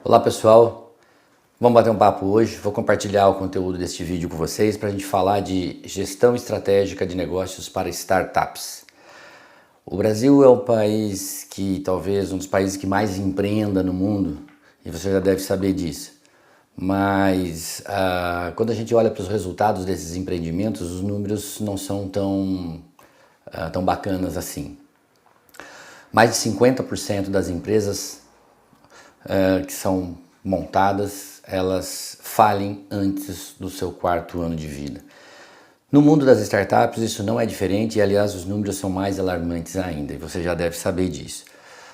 Olá pessoal, vamos bater um papo hoje. Vou compartilhar o conteúdo deste vídeo com vocês para a gente falar de gestão estratégica de negócios para startups. O Brasil é o país que talvez um dos países que mais empreenda no mundo e você já deve saber disso. Mas quando a gente olha para os resultados desses empreendimentos, os números não são tão bacanas assim. Mais de 50% das empresas que são montadas, elas falem antes do seu 4º ano de vida. No mundo das startups isso não é diferente e aliás os números são mais alarmantes ainda e você já deve saber disso.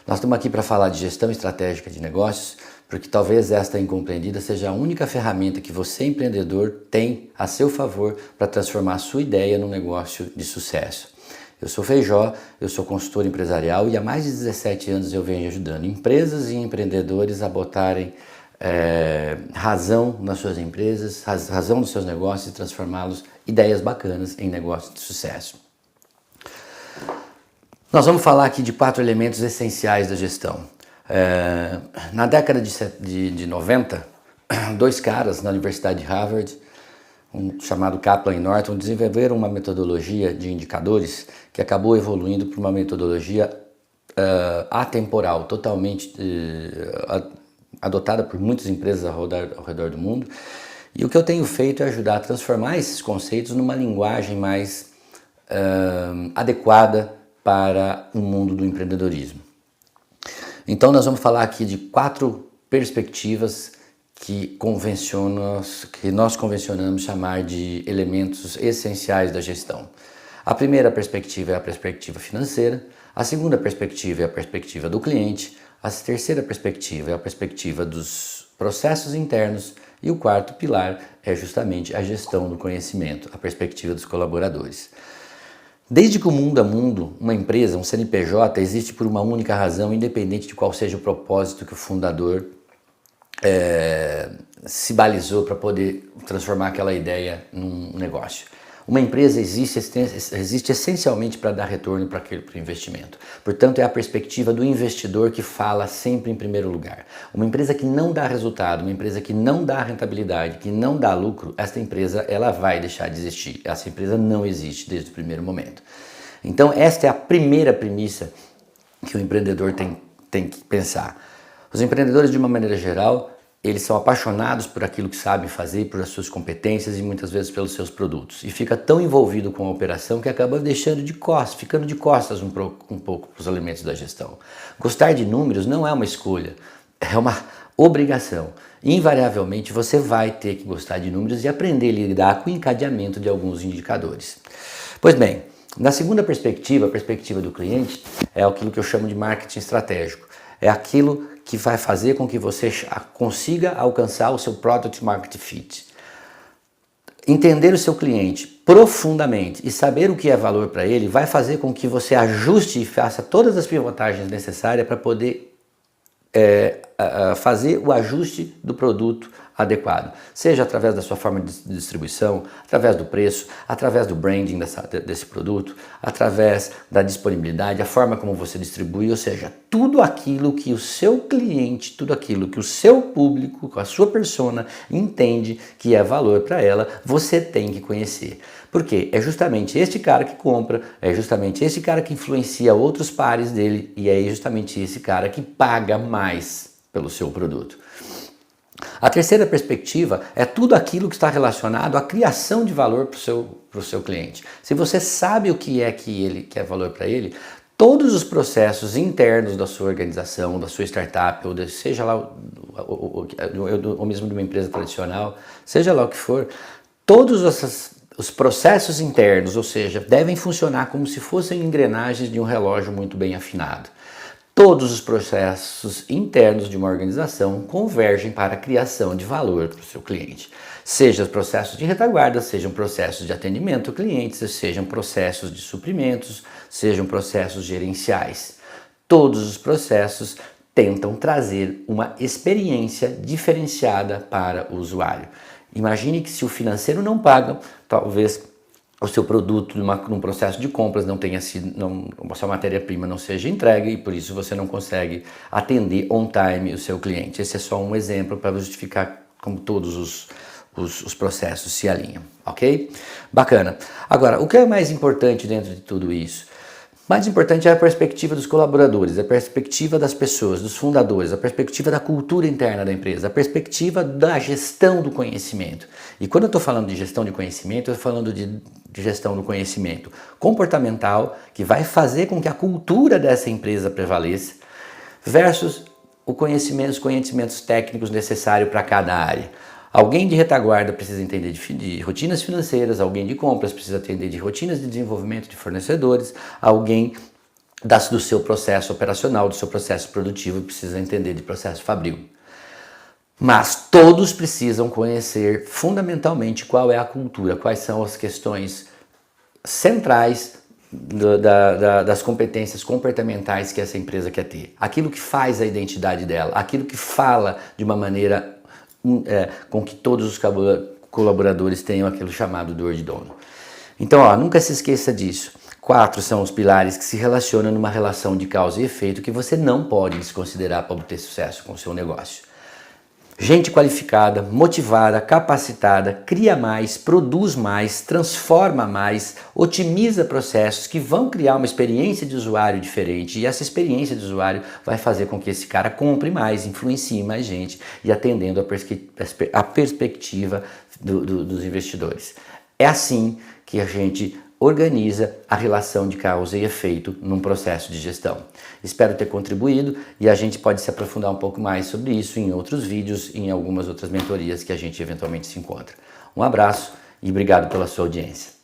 Nós estamos aqui para falar de gestão estratégica de negócios porque talvez esta incompreendida seja a única ferramenta que você empreendedor tem a seu favor para transformar a sua ideia num negócio de sucesso. Eu sou Feijó, eu sou consultor empresarial e há mais de 17 anos eu venho ajudando empresas e empreendedores a botarem razão nas suas empresas, razão nos seus negócios e transformá-los ideias bacanas em negócios de sucesso. Nós vamos falar aqui de 4 elementos essenciais da gestão. Na década de 90, 2 caras na Universidade de Harvard, chamado Kaplan e Norton, desenvolveram uma metodologia de indicadores que acabou evoluindo para uma metodologia atemporal, totalmente adotada por muitas empresas ao redor do mundo. E o que eu tenho feito é ajudar a transformar esses conceitos numa linguagem mais adequada para o mundo do empreendedorismo. Então nós vamos falar aqui de 4 perspectivas que nós convencionamos chamar de elementos essenciais da gestão. A primeira perspectiva é a perspectiva financeira, a segunda perspectiva é a perspectiva do cliente, a terceira perspectiva é a perspectiva dos processos internos e o 4º pilar é justamente a gestão do conhecimento, a perspectiva dos colaboradores. Desde que o mundo é mundo, uma empresa, um CNPJ, existe por uma única razão, independente de qual seja o propósito que o fundador se balizou para poder transformar aquela ideia num negócio. Uma empresa existe essencialmente para dar retorno para aquele investimento. Portanto, é a perspectiva do investidor que fala sempre em primeiro lugar. Uma empresa que não dá resultado, uma empresa que não dá rentabilidade, que não dá lucro, essa empresa ela vai deixar de existir. Essa empresa não existe desde o primeiro momento. Então, esta é a primeira premissa que o empreendedor tem que pensar. Os empreendedores, de uma maneira geral, eles são apaixonados por aquilo que sabem fazer, por as suas competências e muitas vezes pelos seus produtos. E fica tão envolvido com a operação que acaba ficando de costas um pouco para os elementos da gestão. Gostar de números não é uma escolha, é uma obrigação. Invariavelmente você vai ter que gostar de números e aprender a lidar com o encadeamento de alguns indicadores. Pois bem, na segunda perspectiva, a perspectiva do cliente, é aquilo que eu chamo de marketing estratégico. É aquilo que vai fazer com que você consiga alcançar o seu Product Market Fit. Entender o seu cliente profundamente e saber o que é valor para ele vai fazer com que você ajuste e faça todas as pivotagens necessárias para poder fazer o ajuste do produto adequado, seja através da sua forma de distribuição, através do preço, através do branding desse produto, através da disponibilidade, a forma como você distribui, ou seja, tudo aquilo que o seu cliente, tudo aquilo que o seu público, a sua persona entende que é valor para ela, você tem que conhecer. Por quê? É justamente este cara que compra, é justamente esse cara que influencia outros pares dele e é justamente esse cara que paga mais pelo seu produto. A terceira perspectiva é tudo aquilo que está relacionado à criação de valor para o seu cliente. Se você sabe o que é valor para ele, todos os processos internos da sua organização, da sua startup, ou seja lá, ou mesmo de uma empresa tradicional, seja lá o que for, todos os processos internos, ou seja, devem funcionar como se fossem engrenagens de um relógio muito bem afinado. Todos os processos internos de uma organização convergem para a criação de valor para o seu cliente. Sejam processos de retaguarda, sejam processos de atendimento a clientes, sejam processos de suprimentos, sejam processos gerenciais. Todos os processos tentam trazer uma experiência diferenciada para o usuário. Imagine que se o financeiro não paga, talvez o seu produto num processo de compras não tenha sido, a sua matéria-prima não seja entregue e por isso você não consegue atender on time o seu cliente. Esse é só um exemplo para justificar como todos os processos se alinham, ok? Bacana. Agora, o que é mais importante dentro de tudo isso? Mais importante é a perspectiva dos colaboradores, a perspectiva das pessoas, dos fundadores, a perspectiva da cultura interna da empresa, a perspectiva da gestão do conhecimento. E quando eu estou falando de gestão de conhecimento, eu estou falando de gestão do conhecimento comportamental, que vai fazer com que a cultura dessa empresa prevaleça, versus os conhecimentos técnicos necessários para cada área. Alguém de retaguarda precisa entender de rotinas financeiras, alguém de compras precisa entender de rotinas de desenvolvimento de fornecedores, alguém do seu processo operacional, do seu processo produtivo precisa entender de processo fabril. Mas todos precisam conhecer fundamentalmente qual é a cultura, quais são as questões centrais das competências comportamentais que essa empresa quer ter. Aquilo que faz a identidade dela, aquilo que fala de uma maneira com que todos os colaboradores tenham aquilo chamado dor de dono. Então, nunca se esqueça disso. 4 são os pilares que se relacionam numa relação de causa e efeito que você não pode desconsiderar para obter sucesso com o seu negócio. Gente qualificada, motivada, capacitada, cria mais, produz mais, transforma mais, otimiza processos que vão criar uma experiência de usuário diferente e essa experiência de usuário vai fazer com que esse cara compre mais, influencie mais gente e atendendo a perspectiva dos investidores. É assim que a gente organiza a relação de causa e efeito num processo de gestão. Espero ter contribuído e a gente pode se aprofundar um pouco mais sobre isso em outros vídeos e em algumas outras mentorias que a gente eventualmente se encontra. Um abraço e obrigado pela sua audiência.